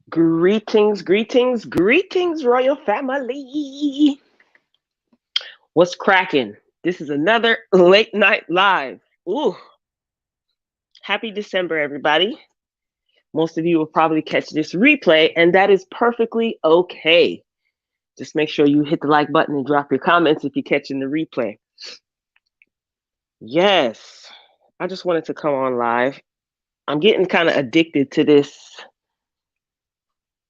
Greetings, greetings, greetings, royal family. What's cracking? This is another late night live. Ooh, happy December, everybody. Most of you will probably catch this replay, and that is perfectly okay. Just make sure you hit the like button and drop your comments if you're catching the replay. Yes, I just wanted to come on live. I'm getting kind of addicted to this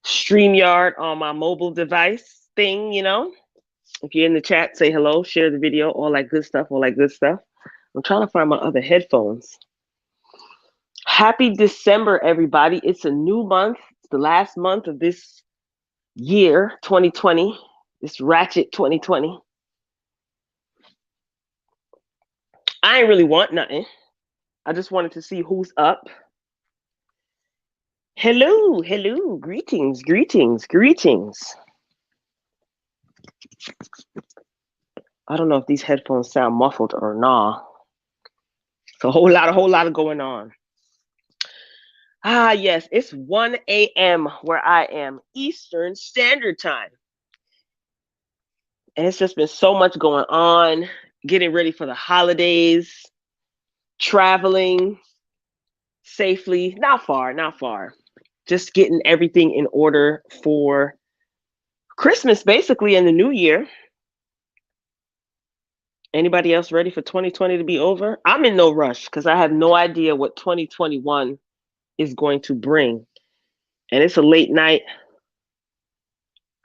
StreamYard on my mobile device thing. If you're in the chat, say hello, share the video, all that good stuff, all that good stuff. I'm trying to find my other headphones. Happy December, everybody. It's a new month. It's the last month of this year, 2020, this ratchet 2020. I ain't really want nothing. I just wanted to see who's up. Hello, hello, greetings, greetings, greetings. I don't know if these headphones sound muffled or not. It's a whole lot of going on. Ah, yes, it's 1 a.m. where I am, Eastern Standard Time. And it's just been so much going on, getting ready for the holidays, traveling safely, not far. Just getting everything in order for Christmas, basically, and the new year. Anybody else ready for 2020 to be over? I'm in no rush because I have no idea what 2021 is going to bring. And it's a late night.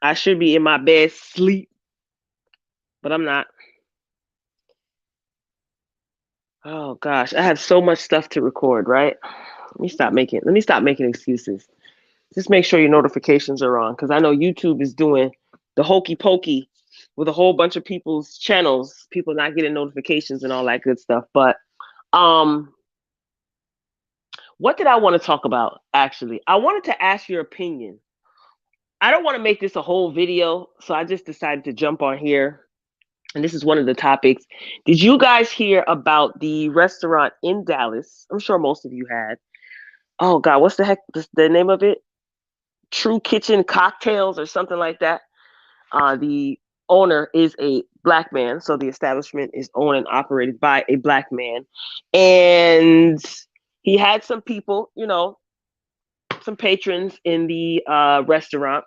I should be in my bed sleep, but I'm not. Oh gosh, I have so much stuff to record, right? Let me stop making excuses. Just make sure your notifications are on because I know YouTube is doing the hokey pokey with a whole bunch of people's channels, people not getting notifications and all that good stuff. But what did I want to talk about actually? I wanted to ask your opinion. I don't want to make this a whole video, so I just decided to jump on here. And this is one of the topics. Did you guys hear about the restaurant in Dallas? I'm sure most of you had. Oh God, what's the heck the name of it? True Kitchen Cocktails or something like that. The owner is a black man, so the establishment is owned and operated by a black man. And he had some people, some patrons in the restaurant.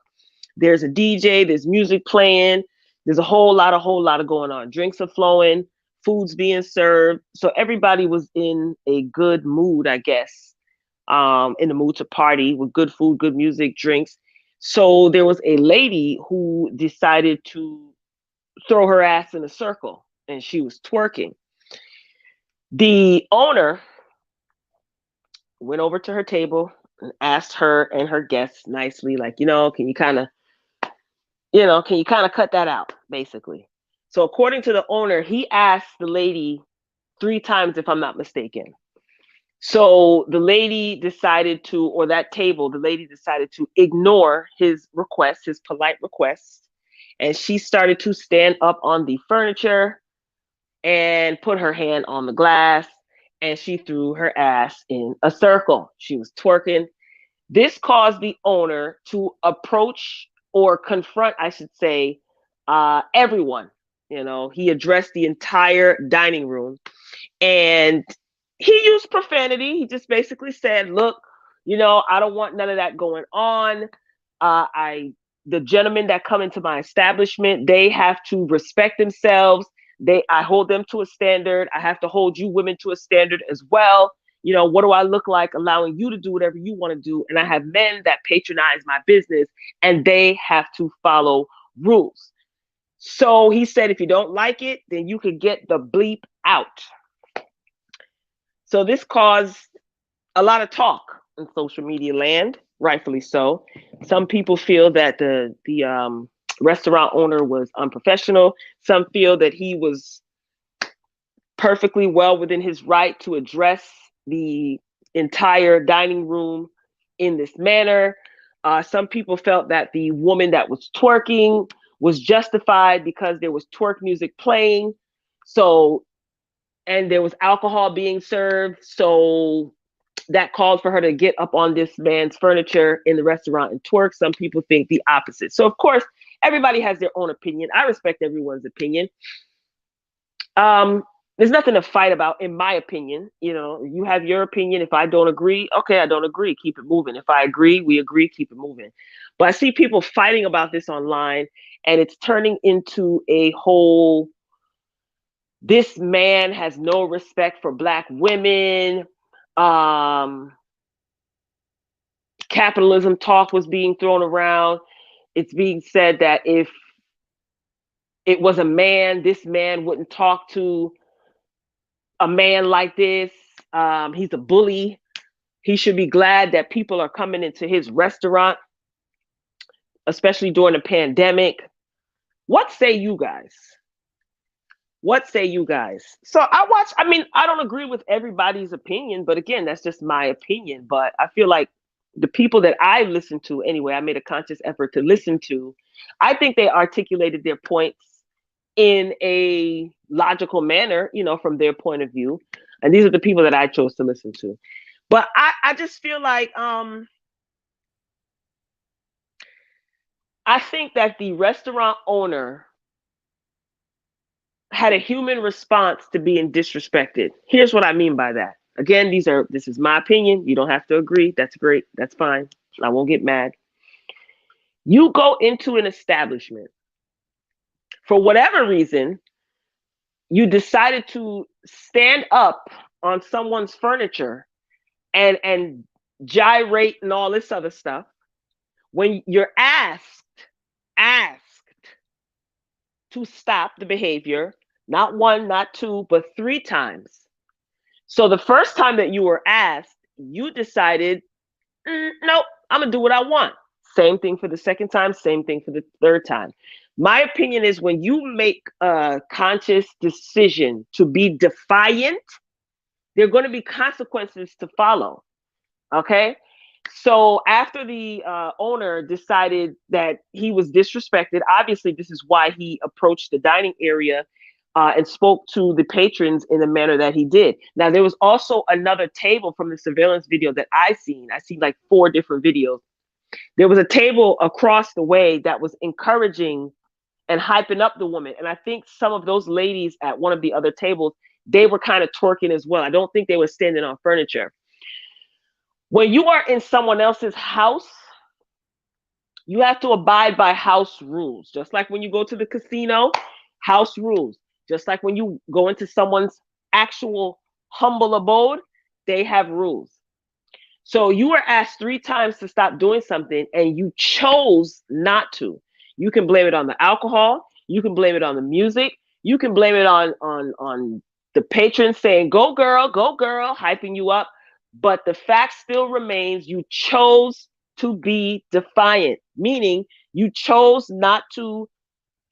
There's a DJ, there's music playing, there's a whole lot of going on. Drinks are flowing, food's being served. So everybody was in a good mood, I guess, in the mood to party with good food, good music, drinks. So there was a lady who decided to throw her ass in a circle and she was twerking. The owner went over to her table and asked her and her guests nicely, like, can you kind of cut that out, basically. So according to the owner, he asked the lady 3 times, if I'm not mistaken. So the lady decided to, or that table, the lady decided to ignore his request, his polite request. And she started to stand up on the furniture and put her hand on the glass. And she threw her ass in a circle. She was twerking. This caused the owner to approach or confront, I should say, everyone. He addressed the entire dining room and he used profanity. He just basically said, look, I don't want none of that going on. The gentlemen that come into my establishment, they have to respect themselves. I hold them to a standard. I have to hold you women to a standard as well. What do I look like allowing you to do whatever you want to do? And I have men that patronize my business and they have to follow rules. So he said, if you don't like it, then you could get the bleep out. So this caused a lot of talk in social media land, rightfully so. Some people feel that the restaurant owner was unprofessional. Some feel that he was perfectly well within his right to address the entire dining room in this manner. Some people felt that the woman that was twerking was justified because there was twerk music playing. So, and there was alcohol being served. So that called for her to get up on this man's furniture in the restaurant and twerk. Some people think the opposite. So, of course, everybody has their own opinion. I respect everyone's opinion. There's nothing to fight about, in my opinion. You know, you have your opinion. If I don't agree, okay, I don't agree. Keep it moving. If I agree, we agree. Keep it moving. But I see people fighting about this online, and it's turning into a whole, this man has no respect for Black women. Capitalism talk was being thrown around. It's being said that if it was a man, this man wouldn't talk to a man like this. He's a bully. He should be glad that people are coming into his restaurant, especially during the pandemic. What say you guys? What say you guys? So I mean, I don't agree with everybody's opinion, but again, that's just my opinion. But I feel like the people that I listened to, anyway, I made a conscious effort to listen to, I think they articulated their points in a logical manner, you know, from their point of view. And these are the people that I chose to listen to. But I just feel like I think that the restaurant owner had a human response to being disrespected. Here's what I mean by that. Again, this is my opinion. You don't have to agree. That's great. That's fine. I won't get mad. You go into an establishment. For whatever reason, you decided to stand up on someone's furniture and gyrate and all this other stuff. When you're asked to stop the behavior, not one, not two, but 3 times. So the first time that you were asked, you decided, nope, I'm gonna do what I want. Same thing for the second time, same thing for the third time. My opinion is when you make a conscious decision to be defiant, there are going to be consequences to follow. Okay? So after the owner decided that he was disrespected, obviously this is why he approached the dining area and spoke to the patrons in the manner that he did. Now, there was also another table from the surveillance video that I seen like 4 different videos. There was a table across the way that was encouraging and hyping up the woman. And I think some of those ladies at one of the other tables, they were kind of twerking as well. I don't think they were standing on furniture. When you are in someone else's house, you have to abide by house rules. Just like when you go to the casino, house rules. Just like when you go into someone's actual humble abode, they have rules. So you were asked 3 times to stop doing something and you chose not to. You can blame it on the alcohol. You can blame it on the music. You can blame it on the patrons saying, go girl, hyping you up. But the fact still remains, you chose to be defiant, meaning you chose not to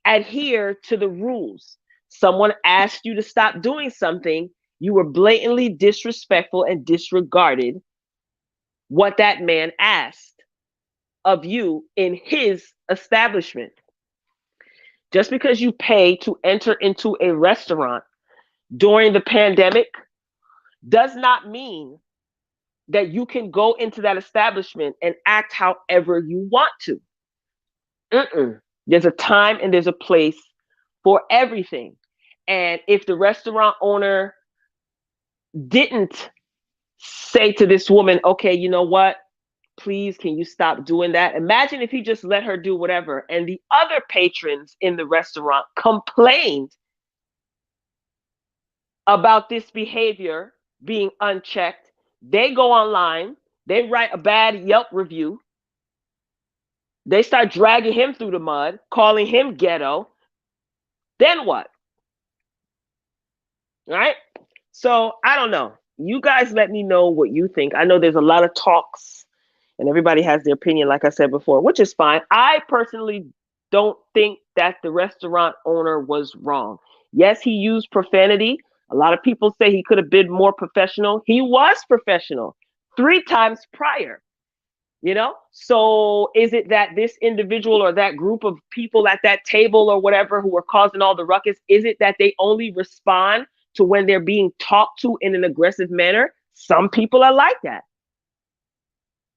adhere to the rules. Someone asked you to stop doing something, you were blatantly disrespectful and disregarded what that man asked of you in his establishment. Just because you pay to enter into a restaurant during the pandemic does not mean that you can go into that establishment and act however you want to. There's a time and there's a place for everything. And if the restaurant owner didn't say to this woman, okay, you know what? Please, can you stop doing that? Imagine if he just let her do whatever. And the other patrons in the restaurant complained about this behavior being unchecked. They go online, they write a bad Yelp review. They start dragging him through the mud, calling him ghetto. Then what? Right? So I don't know. You guys let me know what you think. I know there's a lot of talks and everybody has their opinion, like I said before, which is fine. I personally don't think that the restaurant owner was wrong. Yes, he used profanity. A lot of people say he could have been more professional. He was professional 3 times prior, you know? So is it that this individual or that group of people at that table or whatever who are causing all the ruckus, is it that they only respond to when they're being talked to in an aggressive manner? Some people are like that.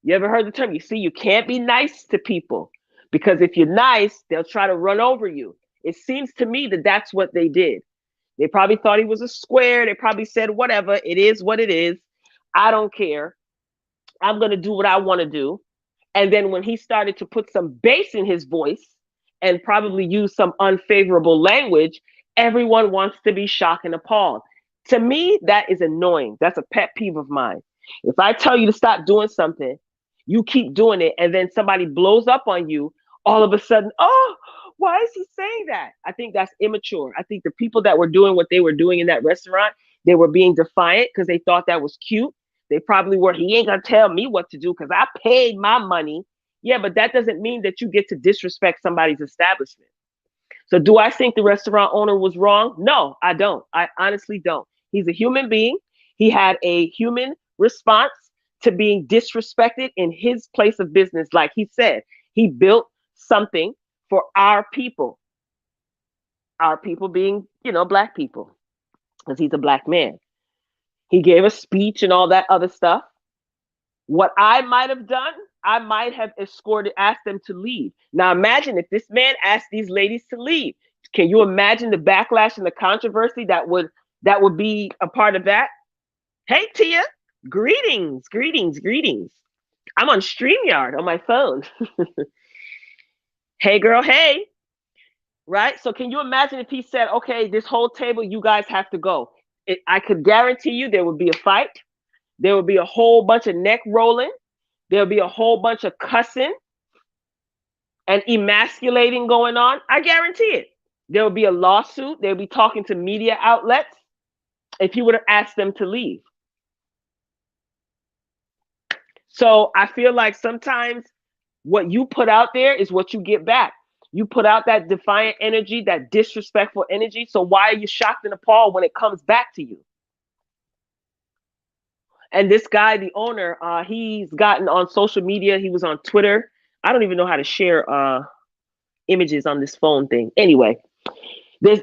You ever heard the term? You see, you can't be nice to people because if you're nice, they'll try to run over you. It seems to me that that's what they did. They probably thought he was a square. They probably said, whatever, it is what it is. I don't care. I'm going to do what I want to do. And then when he started to put some bass in his voice and probably use some unfavorable language, everyone wants to be shocked and appalled. To me, that is annoying. That's a pet peeve of mine. If I tell you to stop doing something, you keep doing it, and then somebody blows up on you, all of a sudden, oh, why is he saying that? I think that's immature. I think the people that were doing what they were doing in that restaurant, they were being defiant because they thought that was cute. They probably were, he ain't gonna tell me what to do because I paid my money. Yeah, but that doesn't mean that you get to disrespect somebody's establishment. So do I think the restaurant owner was wrong? No, I don't. I honestly don't. He's a human being. He had a human response to being disrespected in his place of business. Like he said, he built something for our people being, black people, because he's a black man. He gave a speech and all that other stuff. What I might have done, I might have asked them to leave. Now imagine if this man asked these ladies to leave. Can you imagine the backlash and the controversy that would be a part of that? Hey Tia, greetings. I'm on StreamYard on my phone. Hey girl, hey. Right? So can you imagine if he said, okay, this whole table, you guys have to go. I could guarantee you there would be a fight. There would be a whole bunch of neck rolling. There'll be a whole bunch of cussing and emasculating going on. I guarantee it. There will be a lawsuit. They'll be talking to media outlets if you would have asked them to leave. So I feel like sometimes what you put out there is what you get back. You put out that defiant energy, that disrespectful energy. So why are you shocked and appalled when it comes back to you? And this guy, the owner, he's gotten on social media. He was on Twitter. I don't even know how to share images on this phone thing. Anyway, there's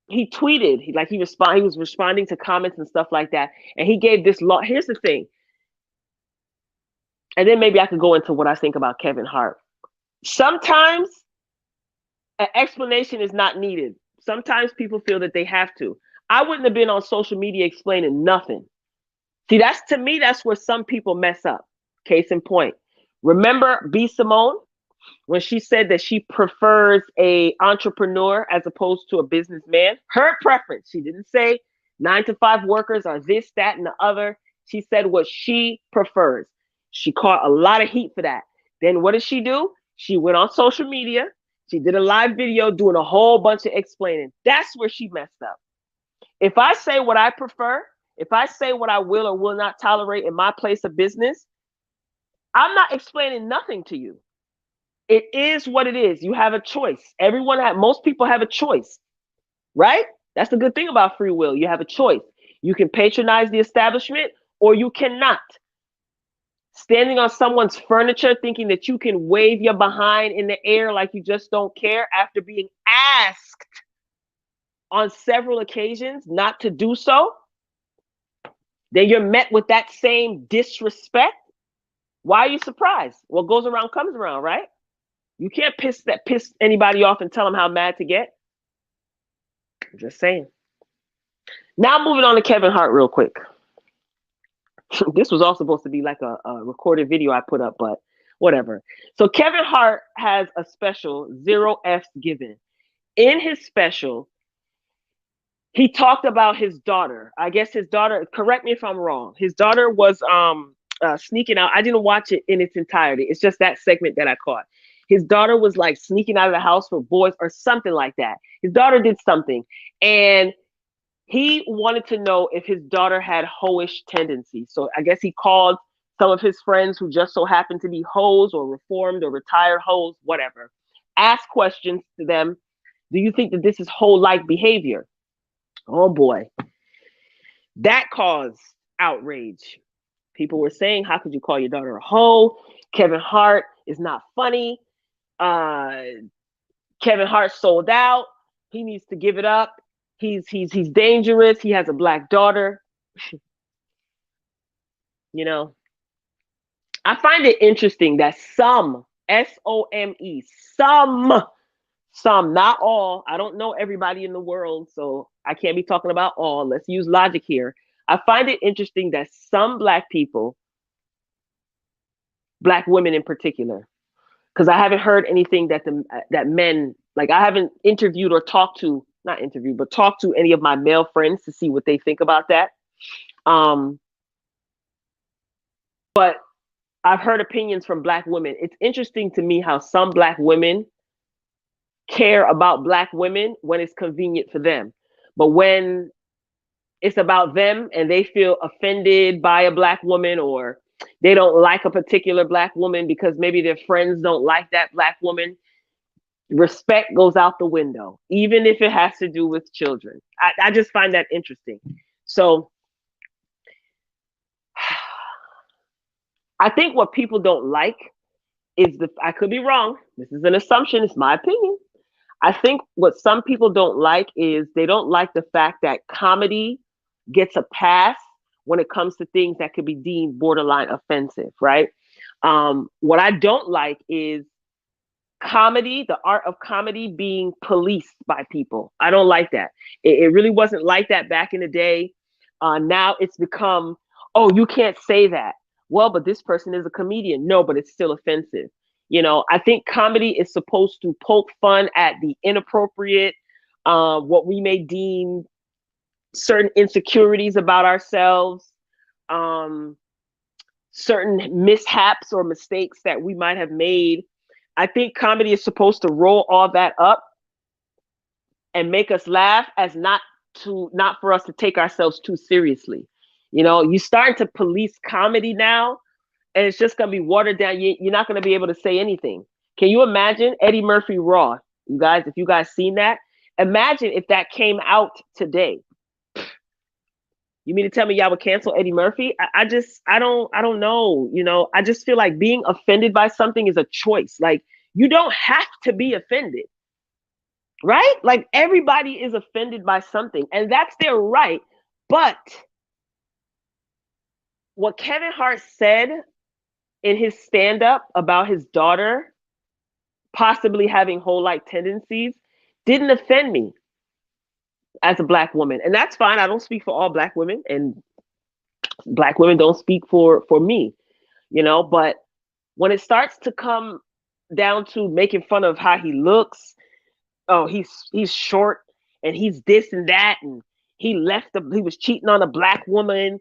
he tweeted, he was responding to comments and stuff like that. And he gave this law. Here's the thing. And then maybe I could go into what I think about Kevin Hart. Sometimes an explanation is not needed. Sometimes people feel that they have to. I wouldn't have been on social media explaining nothing. See, to me, that's where some people mess up. Case in point. Remember B. Simone, when she said that she prefers a entrepreneur as opposed to a businessman? Her preference. She didn't say 9-to-5 workers are this, that, and the other. She said what she prefers. She caught a lot of heat for that. Then what did she do? She went on social media. She did a live video doing a whole bunch of explaining. That's where she messed up. If I say what I prefer, if I say what I will or will not tolerate in my place of business, I'm not explaining nothing to you. It is what it is. You have a choice. Most people have a choice, right? That's the good thing about free will. You have a choice. You can patronize the establishment or you cannot. Standing on someone's furniture thinking that you can wave your behind in the air like you just don't care after being asked on several occasions not to do so, then you're met with that same disrespect. Why are you surprised? What goes around comes around, right? You can't piss anybody off and tell them how mad to get. I'm just saying. Now moving on to Kevin Hart real quick. This was all supposed to be like a recorded video I put up, but whatever. So Kevin Hart has a special, 0 F's Given. In his special, he talked about his daughter. I guess his daughter, correct me if I'm wrong, his daughter was sneaking out. I didn't watch it in its entirety. It's just that segment that I caught. His daughter was like sneaking out of the house for boys or something like that. His daughter did something. And he wanted to know if his daughter had hoish tendencies. So I guess he called some of his friends who just so happened to be hoes or reformed or retired hoes, whatever. Ask questions to them. Do you think that this is hoe-like behavior? Oh boy. That caused outrage. People were saying, how could you call your daughter a hoe? Kevin Hart is not funny. Kevin Hart sold out. He needs to give it up. He's dangerous. He has a black daughter. You know, I find it interesting that some, SOME, some, not all. I don't know everybody in the world, so I can't be talking about all. Let's use logic here. I find it interesting that some Black people, Black women in particular, because I haven't heard anything that men, like, I haven't interviewed or talked to, not interviewed, but talked to any of my male friends to see what they think about that. Um, but I've heard opinions from Black women. It's interesting to me how some Black women care about Black women when it's convenient for them, but when it's about them and they feel offended by a Black woman, or they don't like a particular Black woman because maybe their friends don't like that Black woman, respect goes out the window, even if it has to do with children. I just find that interesting. So I think what people don't like is I could be wrong. This is an assumption. It's my opinion. I think what some people don't like is they don't like the fact that comedy gets a pass when it comes to things that could be deemed borderline offensive, right? What I don't like is comedy, the art of comedy, being policed by people. I don't like that. It really wasn't like that back in the day. Now it's become, oh, you can't say that. Well, but this person is a comedian. No, but it's still offensive. I think comedy is supposed to poke fun at the inappropriate, what we may deem certain insecurities about ourselves, um, certain mishaps or mistakes that we might have made. I think comedy is supposed to roll all that up and make us laugh, as not for us to take ourselves too seriously. You're starting to police comedy now, and it's just gonna be watered down. You're not gonna be able to say anything. Can you imagine Eddie Murphy Raw? You guys, if you guys seen that, imagine if that came out today. You mean to tell me y'all would cancel Eddie Murphy? I don't know. I just feel like being offended by something is a choice. Like, you don't have to be offended, right? Like, everybody is offended by something, and that's their right. But what Kevin Hart said in his stand-up about his daughter possibly having whole-like tendencies didn't offend me as a Black woman, and that's fine. I don't speak for all Black women, and Black women don't speak for me, but when it starts to come down to making fun of how he looks, oh, he's short and he's this and that, and he was cheating on a Black woman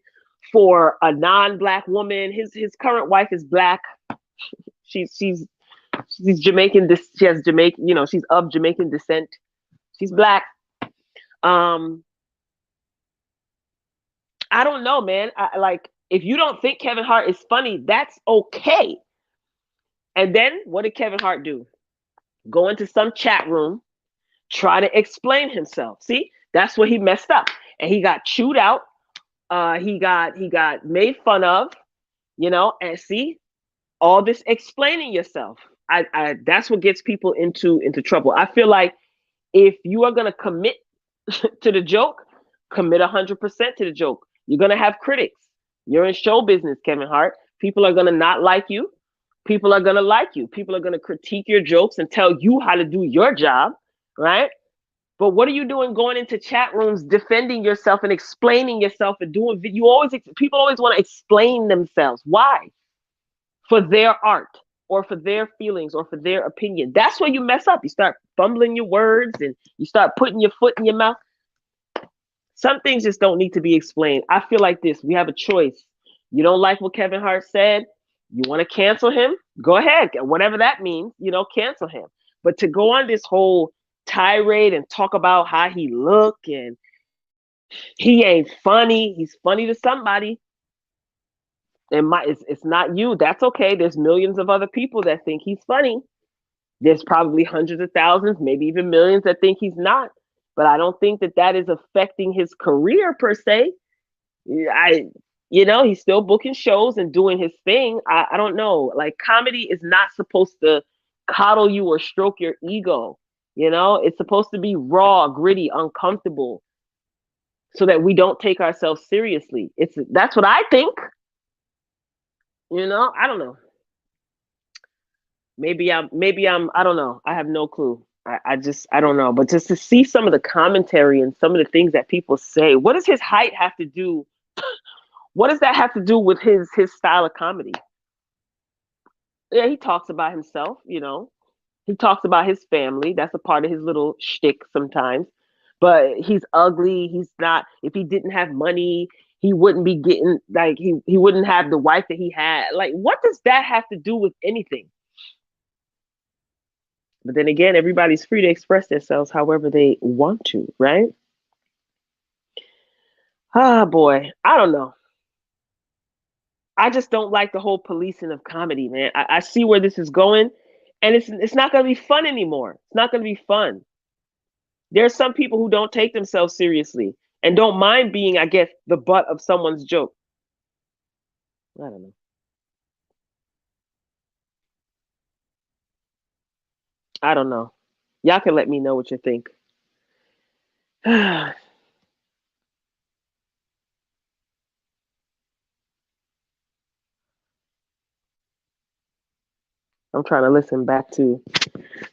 for a non-Black woman. His current wife is Black. She's Jamaican. She has Jamaican, she's of Jamaican descent. She's Black. I don't know, man. Like, if you don't think Kevin Hart is funny, that's okay. And then what did Kevin Hart do? Go into some chat room, try to explain himself. See, that's where he messed up, and he got chewed out. He got made fun of. And see, all this explaining yourself. That's what gets people into trouble. I feel like if you are gonna commit to the joke, commit 100% to the joke. You're gonna have critics. You're in show business, Kevin Hart. People are gonna not like you. People are gonna like you. People are gonna critique your jokes and tell you how to do your job, right? But what are you doing going into chat rooms, defending yourself and explaining yourself and doing? People always want to explain themselves. Why? For their art, or for their feelings, or for their opinion. That's where you mess up. You start fumbling your words and you start putting your foot in your mouth. Some things just don't need to be explained. I feel like this. We have a choice. You don't like what Kevin Hart said, you want to cancel him? Go ahead. Whatever that means, cancel him. But to go on this whole tirade and talk about how he look and he ain't funny, he's funny to somebody. It's not you. That's okay. There's millions of other people that think he's funny. There's probably hundreds of thousands, maybe even millions that think he's not. But I don't think that is affecting his career per se. He's still booking shows and doing his thing. I don't know. Like, comedy is not supposed to coddle you or stroke your ego. It's supposed to be raw, gritty, uncomfortable, so that we don't take ourselves seriously. That's what I think. I don't know. Maybe I'm I don't know. I have no clue. I don't know. But just to see some of the commentary and some of the things that people say, what does his height have to do? What does that have to do with his style of comedy? Yeah, he talks about himself. He talks about his family. That's a part of his little shtick sometimes. But he's ugly. He's not. If he didn't have money, he wouldn't be getting like he wouldn't have the wife that he had. Like, what does that have to do with anything? But then again, everybody's free to express themselves however they want to, right? Ah, boy, I don't know. I just don't like the whole policing of comedy, man. I see where this is going, and it's not going to be fun anymore. It's not going to be fun. There's some people who don't take themselves seriously and don't mind being, I guess, the butt of someone's joke. I don't know. I don't know. Y'all can let me know what you think. I'm trying to listen back to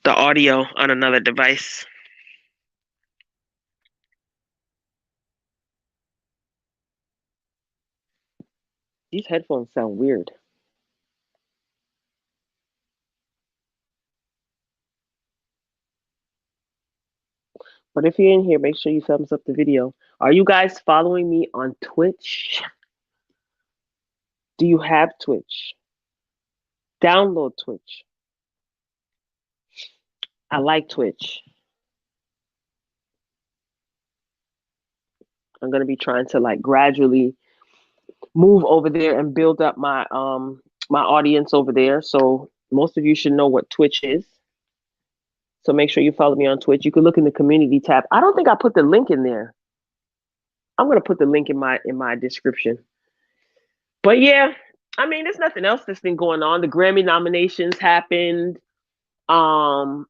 the audio on another device. These headphones sound weird. But if you're in here, make sure you thumbs up the video. Are you guys following me on Twitch? Do you have Twitch? Download Twitch. I like Twitch. I'm gonna be trying to like gradually move over there and build up my audience over there. So most of you should know what Twitch is. So make sure you follow me on Twitch. You can look in the community tab. I don't think I put the link in there. I'm gonna put the link in my description. But yeah, I mean, there's nothing else that's been going on. The Grammy nominations happened. And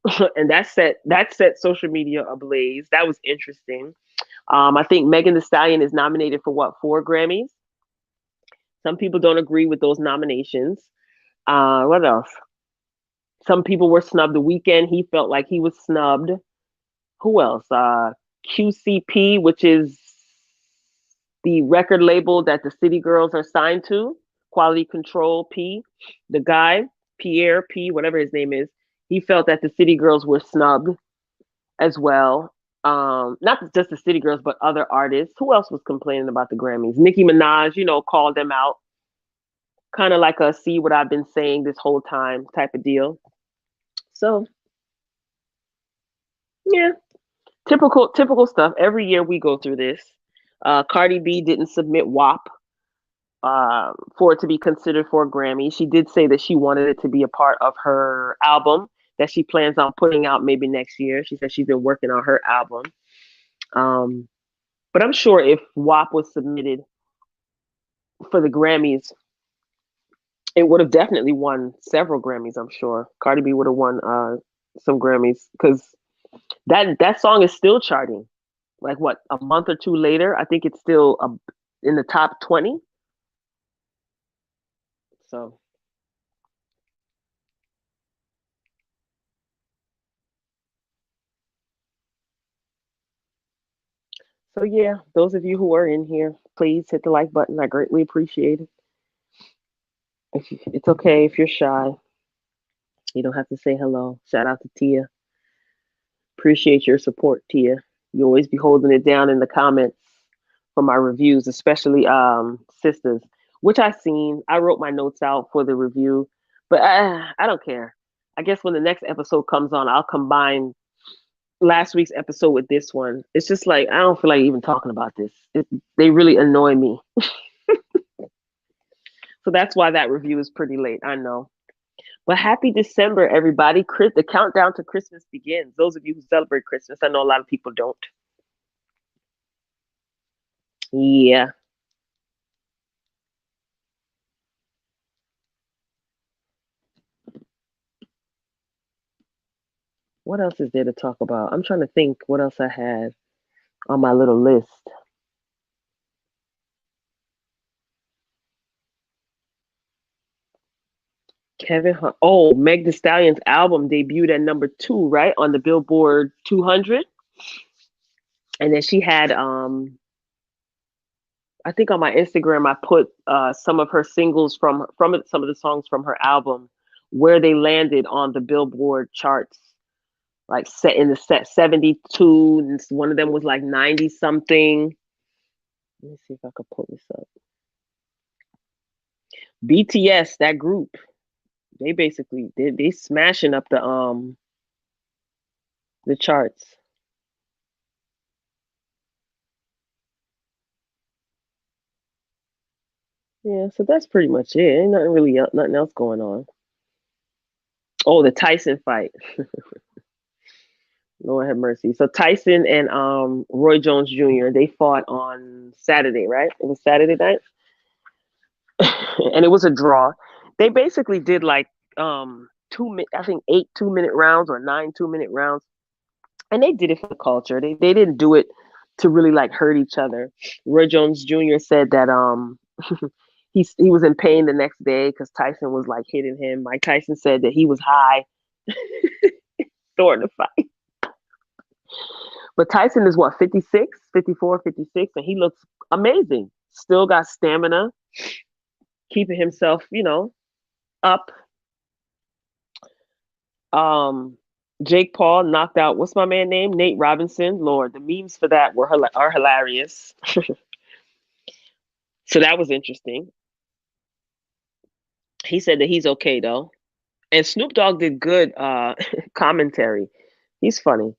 that set social media ablaze. That was interesting. I think Megan Thee Stallion is nominated for what, 4 Grammys? Some people don't agree with those nominations. What else? Some people were snubbed. The Weekend, he felt like he was snubbed. Who else? QCP, which is the record label that the City Girls are signed to. Quality Control P, the guy Pierre P, whatever his name is. He felt that the City Girls were snubbed as well. Not just the City Girls, but other artists. Who else was complaining about the Grammys? Nicki Minaj, called them out. Kind of like a see what I've been saying this whole time type of deal. So yeah, typical stuff. Every year we go through this. Cardi B didn't submit WAP for it to be considered for a Grammy. She did say that she wanted it to be a part of her album that she plans on putting out maybe next year. She said she's been working on her album. Um, but I'm sure if WAP was submitted for the Grammys, it would have definitely won several Grammys. I'm sure Cardi B would have won some Grammys because that song is still charting. Like what, a month or two later, I think it's still in the top 20. So yeah, those of you who are in here, please hit the like button. I greatly appreciate it. It's okay if you're shy. You don't have to say hello. Shout out to Tia. Appreciate your support, Tia. You always be holding it down in the comments for my reviews, especially sisters, which I seen. I wrote my notes out for the review, but I don't care. I guess when the next episode comes on, I'll combine last week's episode with this one. It's just like I don't feel like even talking about this. They really annoy me. So that's why that review is pretty late. I know. But happy December, everybody. The countdown to Christmas begins. Those of you who celebrate Christmas, I know a lot of people don't. Yeah. What else is there to talk about? I'm trying to think what else I had on my little list. Oh, Meg Thee Stallion's album debuted at number 2, right, on the Billboard 200. And then she had I think on my Instagram I put some of her singles from it, some of the songs from her album, where they landed on the Billboard charts, like set in the set 72, and one of them was like 90 something. Let me see if I could pull this up. BTS, that group, they basically they smashing up the charts. Yeah, so that's pretty much it. Ain't nothing really nothing else going on. Oh, the Tyson fight. Lord have mercy. So Tyson and Roy Jones Jr. they fought on Saturday, right? It was Saturday night, and it was a draw. They basically did like 2 minute, I think 8 2-minute rounds or 9 2-minute rounds, and they did it for the culture. They didn't do it to really like hurt each other. Roy Jones Jr. said that he was in pain the next day because Tyson was like hitting him. Mike Tyson said that he was high during the fight. But Tyson is what, 56, 54, 56, and he looks amazing. Still got stamina, keeping himself, up. Um, Jake Paul knocked out, what's my man name? Nate Robinson. Lord, the memes for that are hilarious. So that was interesting. He said that he's okay though. And Snoop Dogg did good commentary. He's funny.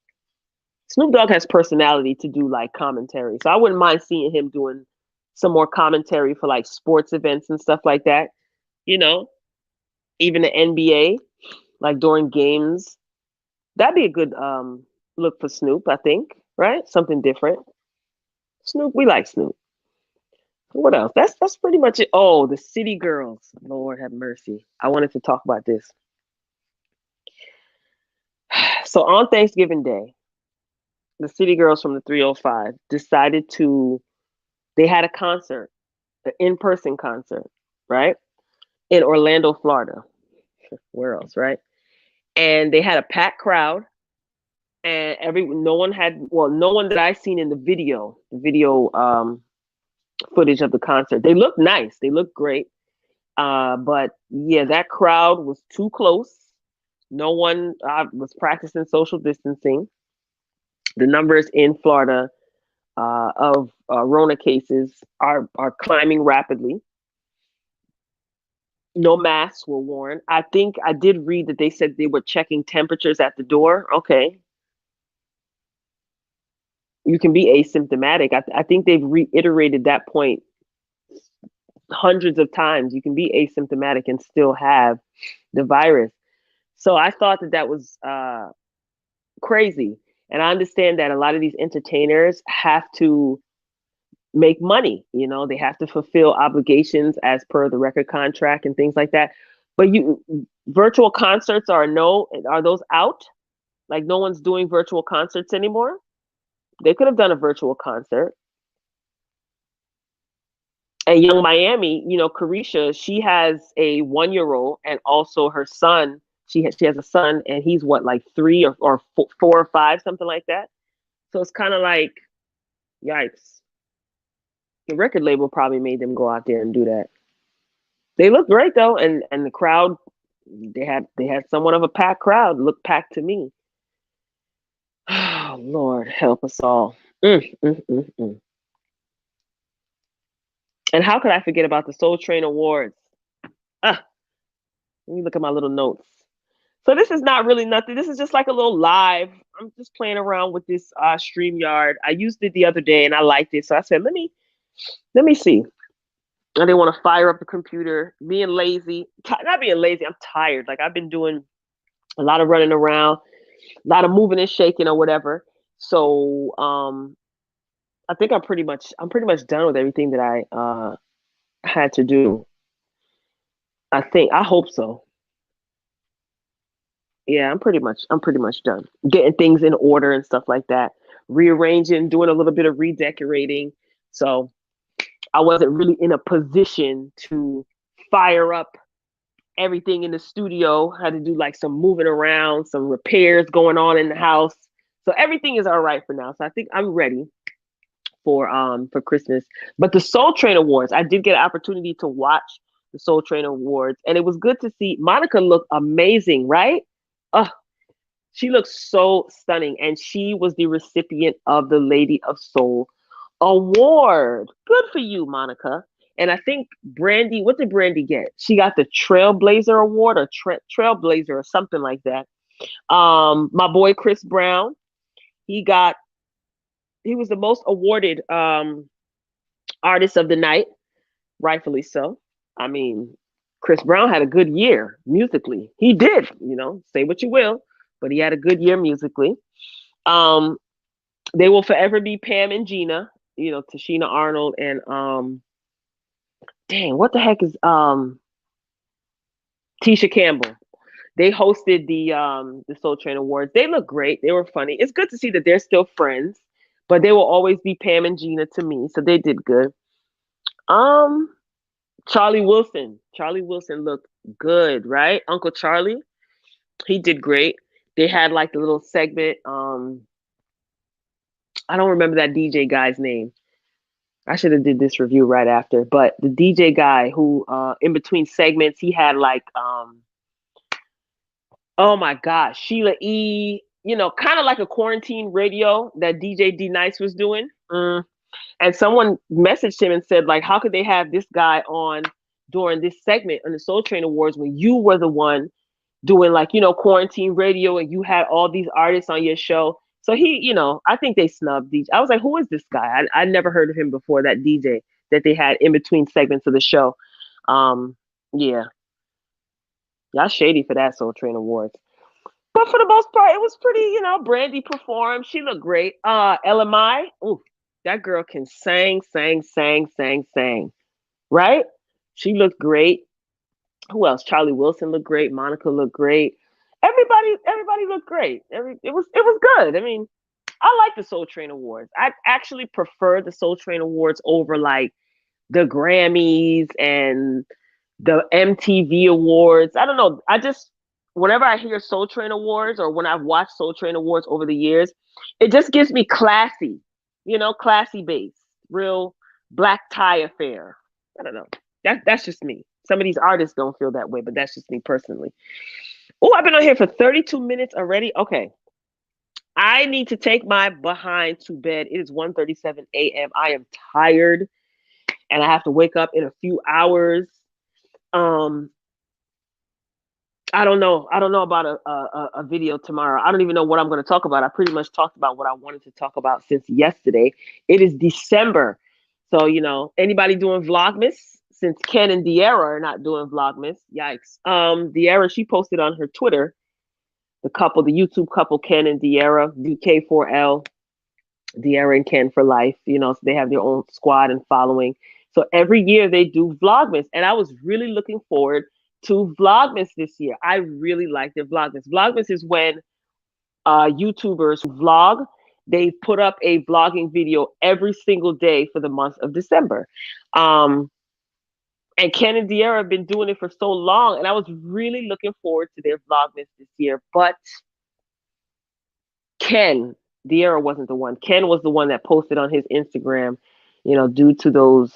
Snoop Dogg has personality to do like commentary. So I wouldn't mind seeing him doing some more commentary for like sports events and stuff like that. You know, even the NBA, like during games. That'd be a good look for Snoop, I think, right? Something different. Snoop, we like Snoop. What else? That's pretty much it. Oh, the City Girls. Lord have mercy. I wanted to talk about this. So on Thanksgiving Day, the City Girls from the 305 decided they had a concert, an in-person concert, right? In Orlando, Florida. Where else, right? And they had a packed crowd, and no one that I seen in the video footage of the concert. They looked nice. They looked great. But yeah, that crowd was too close. No one was practicing social distancing. The numbers in Florida of Rona cases are climbing rapidly. No masks were worn. I think I did read that they said they were checking temperatures at the door. Okay, you can be asymptomatic. I think they've reiterated that point hundreds of times. You can be asymptomatic and still have the virus. So I thought that was crazy. And I understand that a lot of these entertainers have to make money. They have to fulfill obligations as per the record contract and things like that. But virtual concerts are those out? Like no one's doing virtual concerts anymore? They could have done a virtual concert. And Young Miami, Carisha, she has a 1-year-old and also her son. She has a son and he's what, like 3 or 4 or 5, something like that. So it's kind of like, yikes. The record label probably made them go out there and do that. They look great though, and the crowd, they had somewhat of a packed crowd. Looked packed to me. Oh Lord, help us all. Mm, mm, mm, mm. And how could I forget about the Soul Train Awards? Ah, let me look at my little notes. So this is not really nothing. This is just like a little live. I'm just playing around with this StreamYard. I used it the other day and I liked it. So I said, let me see. I didn't want to fire up the computer, being lazy. Not being lazy, I'm tired. Like I've been doing a lot of running around, a lot of moving and shaking or whatever. So I think I'm pretty much done with everything that I had to do. I hope so. Yeah, I'm pretty much done. Getting things in order and stuff like that. Rearranging, doing a little bit of redecorating. So I wasn't really in a position to fire up everything in the studio. Had to do like some moving around, some repairs going on in the house. So everything is all right for now. So I think I'm ready for Christmas. But the Soul Train Awards, I did get an opportunity to watch the Soul Train Awards, and it was good to see Monica look amazing, right? Oh, she looks so stunning, and she was the recipient of the Lady of Soul award. Good for you, Monica. And I think Brandy, what did Brandy get? She got the Trailblazer Award or Trailblazer or something like that. My boy Chris Brown, he got he was the most awarded artist of the night, rightfully so. I mean, Chris Brown had a good year musically. He did, say what you will, but he had a good year musically. Um, they will forever be Pam and Gina, Tashina Arnold and dang, what the heck is Tisha Campbell. They hosted the Soul Train Awards. They look great. They were funny. It's good to see that they're still friends, but they will always be Pam and Gina to me. So they did good. Um, Charlie Wilson. Charlie Wilson looked good, right? Uncle Charlie, he did great. They had like the little segment. I don't remember that DJ guy's name. I should have did this review right after, but the DJ guy who in between segments he had like oh my gosh, Sheila E, kind of like a quarantine radio that DJ D Nice was doing. And someone messaged him and said, like, how could they have this guy on during this segment on the Soul Train Awards when you were the one doing like, quarantine radio and you had all these artists on your show? So he, I think they snubbed DJ. I was like, who is this guy? I never heard of him before, that DJ that they had in between segments of the show. Yeah, y'all shady for that Soul Train Awards. But for the most part, it was pretty, Brandy performed. She looked great. LMI, ooh, that girl can sing. Right? She looked great. Who else? Charlie Wilson looked great. Monica looked great. Everybody looked great. It was good. I mean, I like the Soul Train Awards. I actually prefer the Soul Train Awards over like the Grammys and the MTV Awards. I don't know. I just whenever I hear Soul Train Awards or when I've watched Soul Train Awards over the years, it just gives me classy, classy base, real black tie affair. I don't know. That's just me. Some of these artists don't feel that way, but that's just me personally. Oh, I've been on here for 32 minutes already. Okay. I need to take my behind to bed. It is 1:37 a.m. I am tired and I have to wake up in a few hours. Um, I don't know. I don't know about a video tomorrow. I don't even know what I'm going to talk about. I pretty much talked about what I wanted to talk about since yesterday. It is December. So, anybody doing Vlogmas? Since Ken and De'Ara are not doing Vlogmas, yikes. De'Ara, she posted on her Twitter, the YouTube couple, Ken and De'Ara, DK4L, De'Ara and Ken for life. So they have their own squad and following. So every year they do Vlogmas. And I was really looking forward to Vlogmas this year. I really like their Vlogmas. Vlogmas is when YouTubers vlog. They put up a vlogging video every single day for the month of December. And Ken and De'Ara have been doing it for so long, and I was really looking forward to their Vlogmas this year. But De'Ara wasn't the one. Ken was the one that posted on his Instagram, due to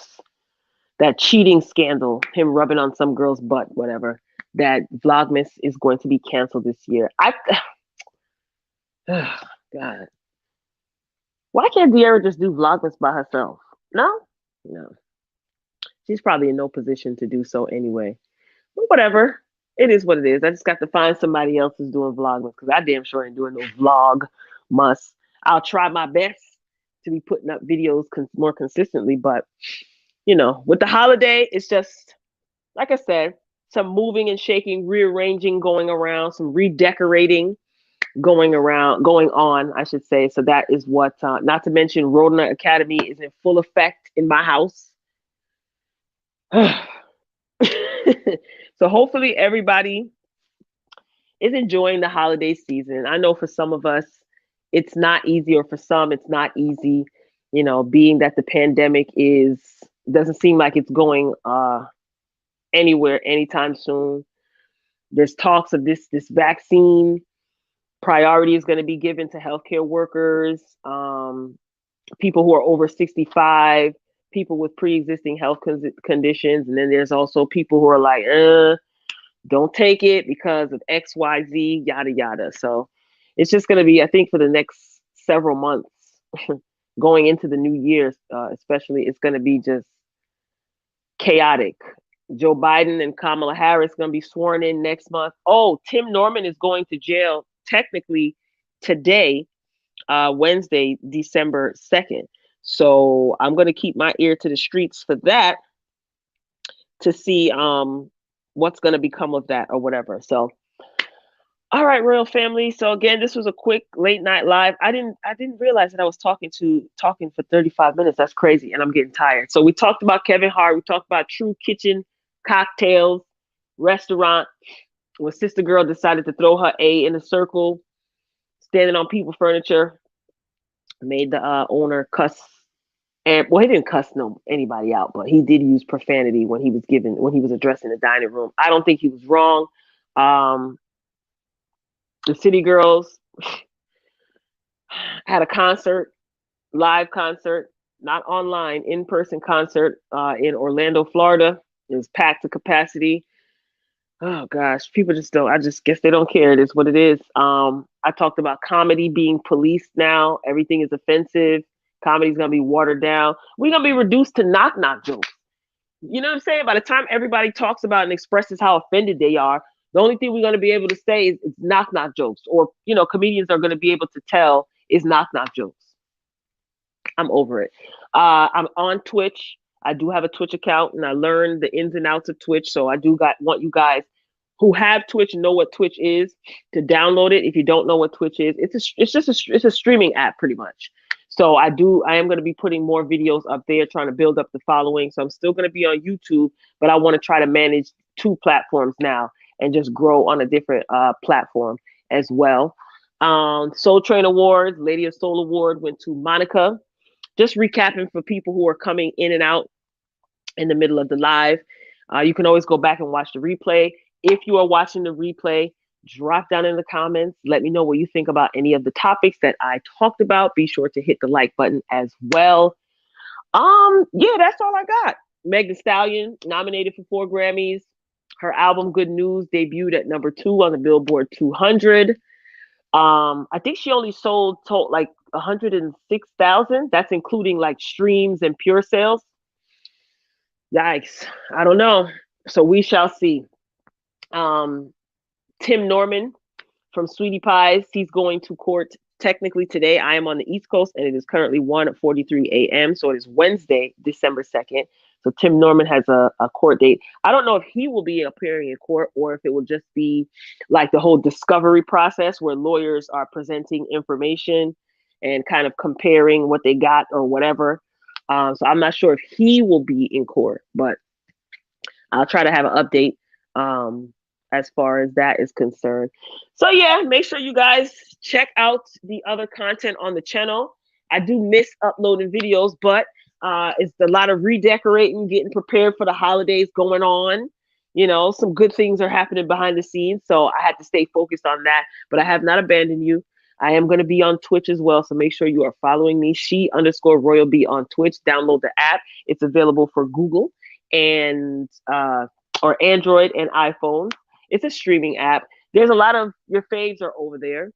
that cheating scandal, him rubbing on some girl's butt, whatever, that Vlogmas is going to be canceled this year. God. Why can't De'Ara just do Vlogmas by herself? No? No. She's probably in no position to do so anyway. But whatever. It is what it is. I just got to find somebody else who's doing Vlogmas because I damn sure ain't doing no vlog must. I'll try my best to be putting up videos more consistently, but with the holiday, it's just like I said, some moving and shaking, rearranging going around, some redecorating going on, I should say. So that is what, not to mention Rodina Academy is in full effect in my house. So hopefully everybody is enjoying the holiday season. I know for some of us, it's not easy, or for some, it's not easy, being that the pandemic doesn't seem like it's going anywhere anytime soon. There's talks of this vaccine priority is going to be given to healthcare workers, people who are over 65, people with pre-existing health conditions, and then there's also people who are like, don't take it because of X, Y, Z, yada yada. So it's just going to be, I think, for the next several months, going into the new year, especially, it's going to be just chaotic. Joe Biden and Kamala Harris going to be sworn in next month. Oh, Tim Norman is going to jail technically today, Wednesday, December 2nd. So I'm going to keep my ear to the streets for that to see what's going to become of that or whatever. So, all right, royal family. So again, this was a quick late night live. I didn't realize that I was talking for 35 minutes. That's crazy, and I'm getting tired. So we talked about Kevin Hart. We talked about True Kitchen Cocktails restaurant when Sister Girl decided to throw her A in a circle, standing on people furniture, made the owner cuss. And well, he didn't cuss anybody out, but he did use profanity when he was addressing the dining room. I don't think he was wrong. The City Girls had a concert, live concert, not online, in-person concert in Orlando, Florida. It was packed to capacity. Oh gosh, people just don't. I just guess they don't care. It is what it is. I talked about comedy being policed now. Everything is offensive. Comedy's gonna be watered down. We're gonna be reduced to knock knock jokes. You know what I'm saying? By the time everybody talks about and expresses how offended they are, the only thing we're gonna be able to say is knock knock jokes, or comedians are gonna be able to tell is knock knock jokes. I'm over it. I'm on Twitch. I do have a Twitch account, and I learned the ins and outs of Twitch. So I do want you guys who have Twitch and know what Twitch is to download it. If you don't know what Twitch is, it's a streaming app pretty much. So I am going to be putting more videos up there, trying to build up the following. So I'm still going to be on YouTube, but I want to try to manage 2 platforms now and just grow on a different platform as well. Soul Train Awards, Lady of Soul Award went to Monica. Just recapping for people who are coming in and out in the middle of the live. You can always go back and watch the replay. If you are watching the replay, drop down in the comments. Let me know what you think about any of the topics that I talked about. Be sure to hit the like button as well. Yeah, that's all I got. Meg Thee Stallion nominated for 4 Grammys. Her album Good News debuted at number 2 on the Billboard 200. I think she only sold like 106,000. That's including like streams and pure sales. Yikes. I don't know. So we shall see. Tim Norman from Sweetie Pies, he's going to court technically today. I am on the East Coast, and it is currently 1:43 a.m. So it is Wednesday, December 2nd. So Tim Norman has a court date. I don't know if he will be appearing in court or if it will just be like the whole discovery process where lawyers are presenting information and kind of comparing what they got or whatever. So I'm not sure if he will be in court, but I'll try to have an update as far as that is concerned. So yeah, make sure you guys check out the other content on the channel. I do miss uploading videos, but it's a lot of redecorating, getting prepared for the holidays going on. Some good things are happening behind the scenes, so I had to stay focused on that. But I have not abandoned you. I am going to be on Twitch as well, so make sure you are following me. She_Royal B on Twitch. Download the app. It's available for Google and or Android and iPhone. It's a streaming app. There's a lot of your faves are over there.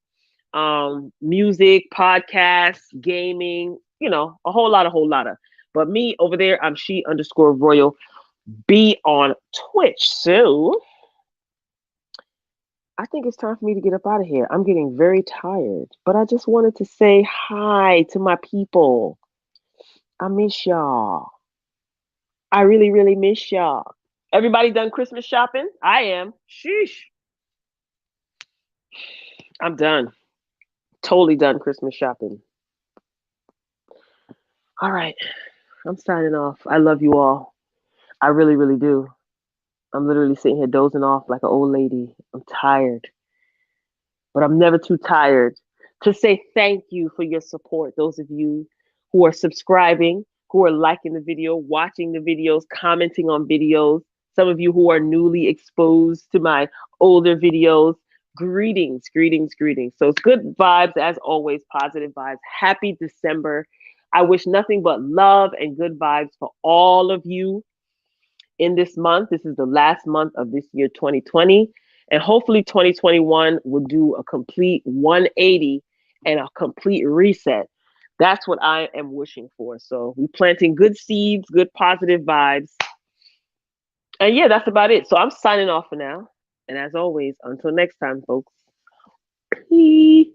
Music, podcasts, gaming, a whole lot of. But me over there, I'm She_Royal B on Twitch. So I think it's time for me to get up out of here. I'm getting very tired, but I just wanted to say hi to my people. I miss y'all. I really, really miss y'all. Everybody done Christmas shopping? I am. Sheesh. I'm done. Totally done Christmas shopping. All right. I'm signing off. I love you all. I really, really do. I'm literally sitting here dozing off like an old lady. I'm tired. But I'm never too tired to say thank you for your support. Those of you who are subscribing, who are liking the video, watching the videos, commenting on videos. Some of you who are newly exposed to my older videos. Greetings, greetings, greetings. So it's good vibes as always, positive vibes. Happy December. I wish nothing but love and good vibes for all of you in this month. This is the last month of this year, 2020. And hopefully 2021 will do a complete 180 and a complete reset. That's what I am wishing for. So we're planting good seeds, good positive vibes. And yeah, that's about it. So I'm signing off for now. And as always, until next time, folks. Peace.